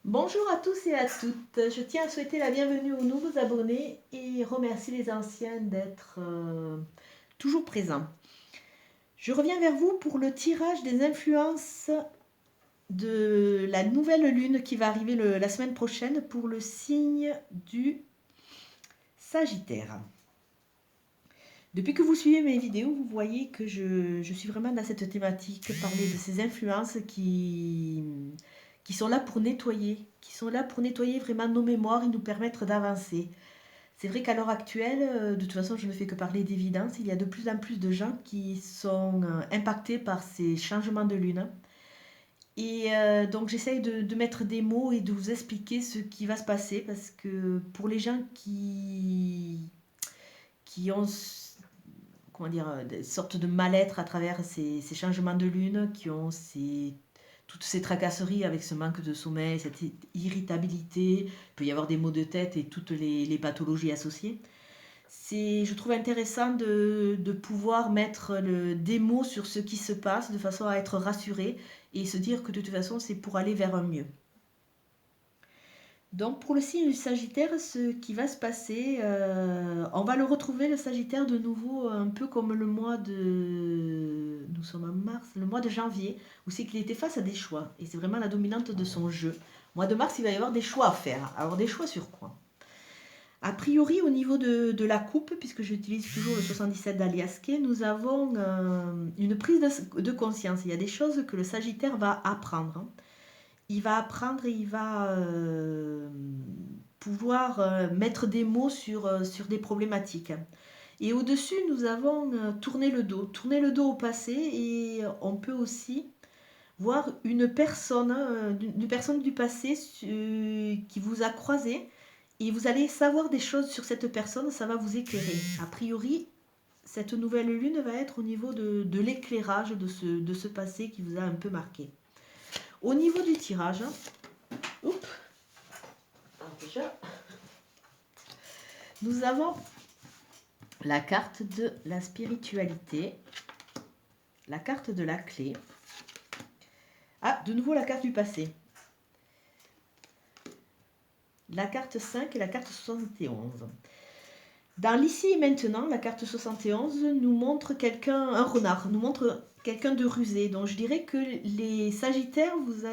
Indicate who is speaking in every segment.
Speaker 1: Bonjour à tous et à toutes. Je tiens à souhaiter la bienvenue aux nouveaux abonnés et remercier les anciens d'être toujours présents. Je reviens vers vous pour le tirage des influences de la nouvelle lune qui va arriver la semaine prochaine pour le signe du Sagittaire. Depuis que vous suivez mes vidéos, vous voyez que je suis vraiment dans cette thématique, parler de ces influences qui sont là pour nettoyer, qui sont là pour nettoyer vraiment nos mémoires et nous permettre d'avancer. C'est vrai qu'à l'heure actuelle, de toute façon, je ne fais que parler d'évidence, il y a de plus en plus de gens qui sont impactés par ces changements de lune. Et donc j'essaye de mettre des mots et de vous expliquer ce qui va se passer parce que pour les gens qui ont comment dire, des sortes de mal-être à travers ces changements de lune, qui ont toutes ces tracasseries avec ce manque de sommeil, cette irritabilité, il peut y avoir des maux de tête et toutes les pathologies associées. Je trouve intéressant de pouvoir mettre des mots sur ce qui se passe de façon à être rassuré et se dire que de toute façon c'est pour aller vers un mieux. Donc pour le signe du Sagittaire, ce qui va se passer, on va le retrouver le Sagittaire de nouveau un peu comme le mois de... Nous sommes en mars, le mois de janvier, où c'est qu'il était face à des choix. Et c'est vraiment la dominante de son jeu. Au mois de mars, il va y avoir des choix à faire. Alors des choix sur quoi? A priori, au niveau de la coupe, puisque j'utilise toujours le 77 d'Aliasquet, nous avons une prise de conscience. Il y a des choses que le Sagittaire va apprendre. Il va apprendre et il va pouvoir mettre des mots sur des problématiques. Et au-dessus, nous avons tourné le dos. Tourner le dos au passé et on peut aussi voir une personne du passé qui vous a croisé et vous allez savoir des choses sur cette personne, ça va vous éclairer. A priori, cette nouvelle lune va être au niveau de l'éclairage de ce passé qui vous a un peu marqué. Au niveau du tirage, oups, déjà, nous avons la carte de la spiritualité, la carte de la clé. Ah, de nouveau la carte du passé. La carte 5 et la carte 71. Dans l'ici et maintenant, la carte 71 nous montre quelqu'un, un renard, nous montre quelqu'un de rusé. Donc je dirais que les Sagittaires, vous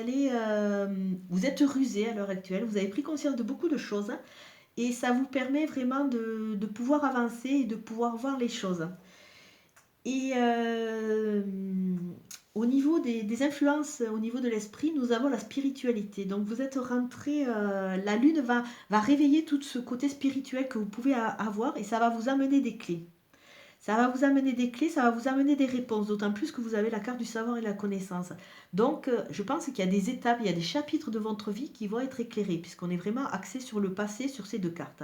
Speaker 1: êtes rusés à l'heure actuelle, vous avez pris conscience de beaucoup de choses et ça vous permet vraiment de pouvoir avancer et de pouvoir voir les choses. Et au niveau des influences, au niveau de l'esprit, nous avons la spiritualité. Donc vous êtes rentré, la lune va réveiller tout ce côté spirituel que vous pouvez avoir et ça va vous amener des clés. Ça va vous amener des clés, ça va vous amener des réponses, d'autant plus que vous avez la carte du savoir et de la connaissance. Donc je pense qu'il y a des étapes, il y a des chapitres de votre vie qui vont être éclairés, puisqu'on est vraiment axé sur le passé, sur ces deux cartes.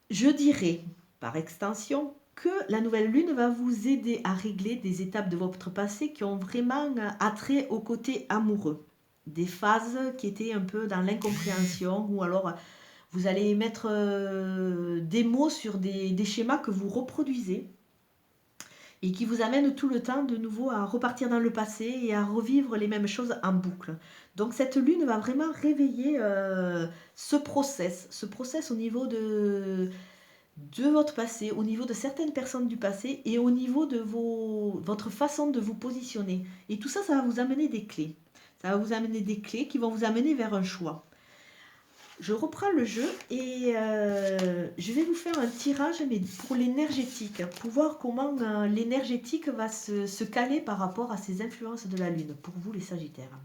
Speaker 1: Je dirais, par extension, que la nouvelle lune va vous aider à régler des étapes de votre passé qui ont vraiment attrait au côté amoureux. Des phases qui étaient un peu dans l'incompréhension ou alors vous allez mettre des mots sur des schémas que vous reproduisez et qui vous amènent tout le temps de nouveau à repartir dans le passé et à revivre les mêmes choses en boucle. Donc cette lune va vraiment réveiller ce process au niveau de votre passé, au niveau de certaines personnes du passé et au niveau de votre façon de vous positionner. Et tout ça, ça va vous amener des clés. Ça va vous amener des clés qui vont vous amener vers un choix. Je reprends le jeu et je vais vous faire un tirage mais pour l'énergétique, pour voir comment l'énergétique va se caler par rapport à ces influences de la Lune, pour vous les Sagittaires.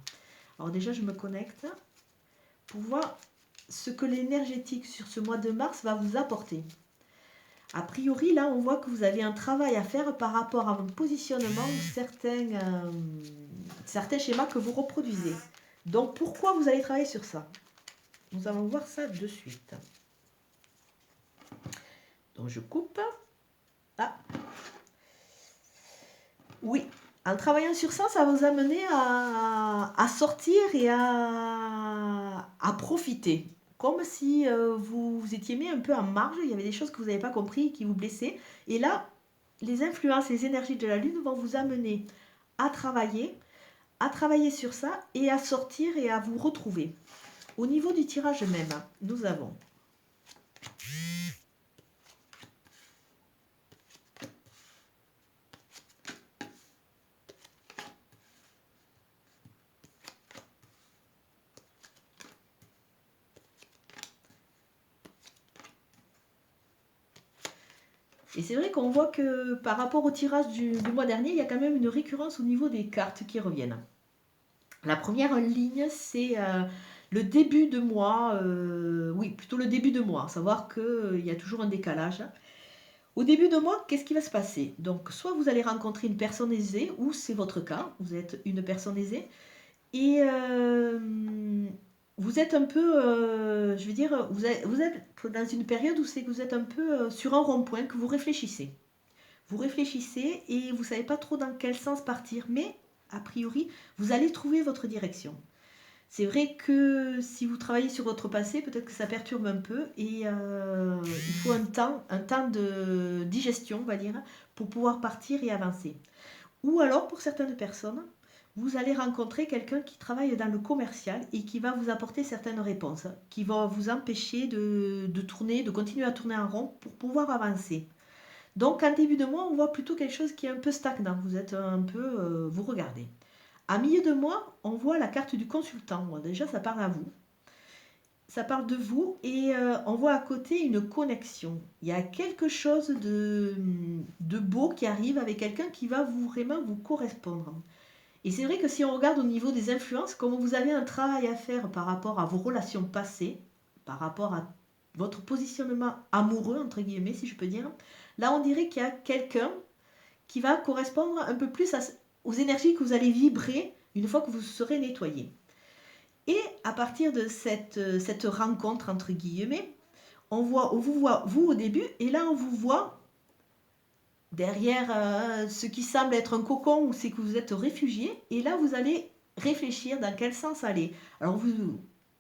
Speaker 1: Alors déjà, je me connecte pour voir ce que l'énergétique sur ce mois de mars va vous apporter. A priori, là, on voit que vous avez un travail à faire par rapport à votre positionnement, certains schémas que vous reproduisez. Donc, pourquoi vous allez travailler sur ça? Nous allons voir ça de suite. Donc, je coupe. Ah. Oui, en travaillant sur ça, ça va vous amener à sortir et à profiter. Comme si vous étiez mis un peu en marge, il y avait des choses que vous n'avez pas compris, qui vous blessaient. Et là, les influences, les énergies de la Lune vont vous amener à travailler, à travailler sur ça et à sortir et à vous retrouver. Au niveau du tirage même, nous avons et c'est vrai qu'on voit que par rapport au tirage du mois dernier, il y a quand même une récurrence au niveau des cartes qui reviennent. La première ligne, c'est le début de mois, oui, plutôt le début de mois, savoir qu'il y a toujours un décalage. Au début de mois, qu'est-ce qui va se passer? Donc, soit vous allez rencontrer une personne aisée, ou c'est votre cas, vous êtes une personne aisée, et vous êtes un peu, je veux dire, vous êtes dans une période où c'est que vous êtes un peu sur un rond-point, que vous réfléchissez. Vous réfléchissez et vous ne savez pas trop dans quel sens partir, mais a priori, vous allez trouver votre direction. C'est vrai que si vous travaillez sur votre passé, peut-être que ça perturbe un peu et il faut un temps de digestion, on va dire, pour pouvoir partir et avancer. Ou alors, pour certaines personnes, vous allez rencontrer quelqu'un qui travaille dans le commercial et qui va vous apporter certaines réponses, qui va vous empêcher de tourner, de continuer à tourner en rond pour pouvoir avancer. Donc, en début de mois, on voit plutôt quelque chose qui est un peu stagnant. Vous êtes un peu, vous regardez. À milieu de mois, on voit la carte du consultant. Bon, déjà, ça parle à vous. Ça parle de vous et on voit à côté une connexion. Il y a quelque chose de beau qui arrive avec quelqu'un qui va vraiment vous correspondre. Et c'est vrai que si on regarde au niveau des influences, comme vous avez un travail à faire par rapport à vos relations passées, par rapport à votre positionnement amoureux, entre guillemets, si je peux dire, là on dirait qu'il y a quelqu'un qui va correspondre un peu plus aux énergies que vous allez vibrer une fois que vous serez nettoyé. Et à partir de cette rencontre, entre guillemets, on vous voit vous au début, et là on vous voit derrière ce qui semble être un cocon où c'est que vous êtes réfugié, et là vous allez réfléchir dans quel sens aller. Alors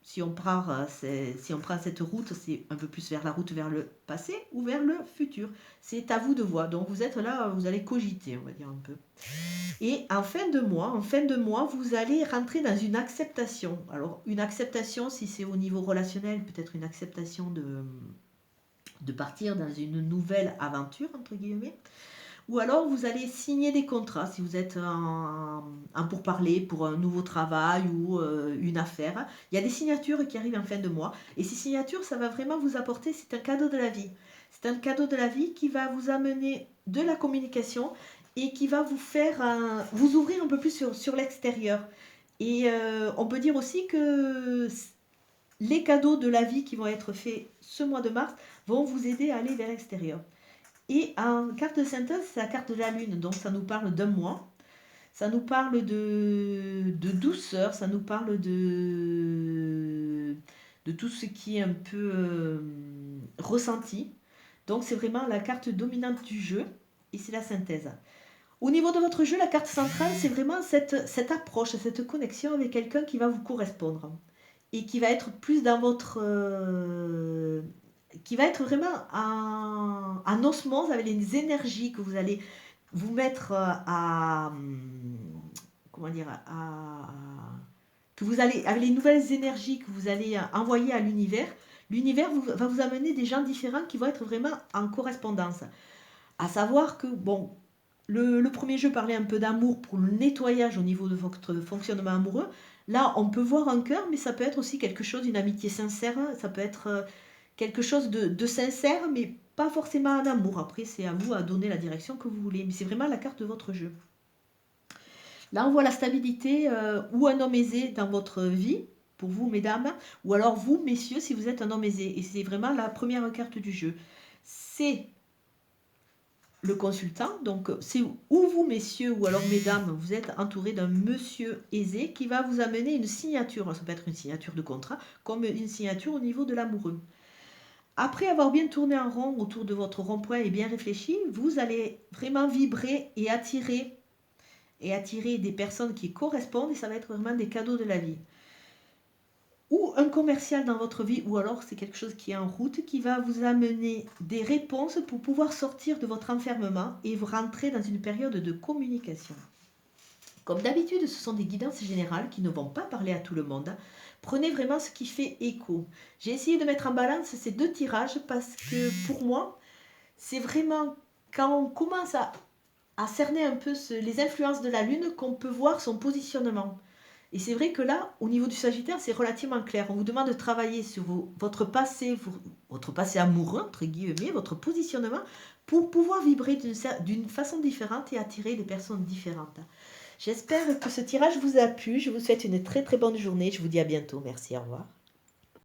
Speaker 1: si on prend cette route, c'est un peu plus vers la route vers le passé ou vers le futur. C'est à vous de voir. Donc vous êtes là, vous allez cogiter, on va dire un peu. Et en fin de mois, vous allez rentrer dans une acceptation. Alors une acceptation, si c'est au niveau relationnel, peut-être une acceptation de partir dans une nouvelle aventure, entre guillemets. Ou alors vous allez signer des contrats si vous êtes en pourparlers pour un nouveau travail ou une affaire. Il y a des signatures qui arrivent en fin de mois. Et ces signatures, ça va vraiment vous apporter, c'est un cadeau de la vie. C'est un cadeau de la vie qui va vous amener de la communication et qui va vous faire vous ouvrir un peu plus sur l'extérieur. Et on peut dire aussi que les cadeaux de la vie qui vont être faits ce mois de mars vont vous aider à aller vers l'extérieur. Et en carte de synthèse, c'est la carte de la lune, donc ça nous parle d'un mois, ça nous parle de douceur, ça nous parle de tout ce qui est un peu ressenti. Donc c'est vraiment la carte dominante du jeu et c'est la synthèse. Au niveau de votre jeu, la carte centrale, c'est vraiment cette approche, cette connexion avec quelqu'un qui va vous correspondre et qui va être plus dans votre qui va être vraiment en osmose avec les énergies que vous allez vous mettre comment dire, que vous allez, avec les nouvelles énergies que vous allez envoyer à l'univers, l'univers va vous amener des gens différents qui vont être vraiment en correspondance. À savoir que, bon, le premier jeu parlait un peu d'amour pour le nettoyage au niveau de votre fonctionnement amoureux. Là, on peut voir un cœur, mais ça peut être aussi quelque chose, une amitié sincère, ça peut être quelque chose de sincère, mais pas forcément un amour. Après, c'est à vous à donner la direction que vous voulez. Mais c'est vraiment la carte de votre jeu. Là, on voit la stabilité ou un homme aisé dans votre vie, pour vous, mesdames, ou alors vous, messieurs, si vous êtes un homme aisé. Et c'est vraiment la première carte du jeu. C'est le consultant, donc c'est ou vous, messieurs, ou alors mesdames, vous êtes entouré d'un monsieur aisé qui va vous amener une signature. Alors, ça peut être une signature de contrat, comme une signature au niveau de l'amoureux. Après avoir bien tourné en rond autour de votre rond-point et bien réfléchi, vous allez vraiment vibrer et attirer des personnes qui correspondent, et ça va être vraiment des cadeaux de la vie. Ou un commercial dans votre vie, ou alors c'est quelque chose qui est en route, qui va vous amener des réponses pour pouvoir sortir de votre enfermement et vous rentrer dans une période de communication. Comme d'habitude, ce sont des guidances générales qui ne vont pas parler à tout le monde. Prenez vraiment ce qui fait écho. J'ai essayé de mettre en balance ces deux tirages parce que pour moi, c'est vraiment quand on commence à cerner un peu les influences de la Lune qu'on peut voir son positionnement. Et c'est vrai que là, au niveau du Sagittaire, c'est relativement clair. On vous demande de travailler sur votre passé, votre passé amoureux, entre guillemets, votre positionnement, pour pouvoir vibrer d'une façon différente et attirer des personnes différentes. J'espère que ce tirage vous a plu. Je vous souhaite une très très bonne journée. Je vous dis à bientôt. Merci, au revoir.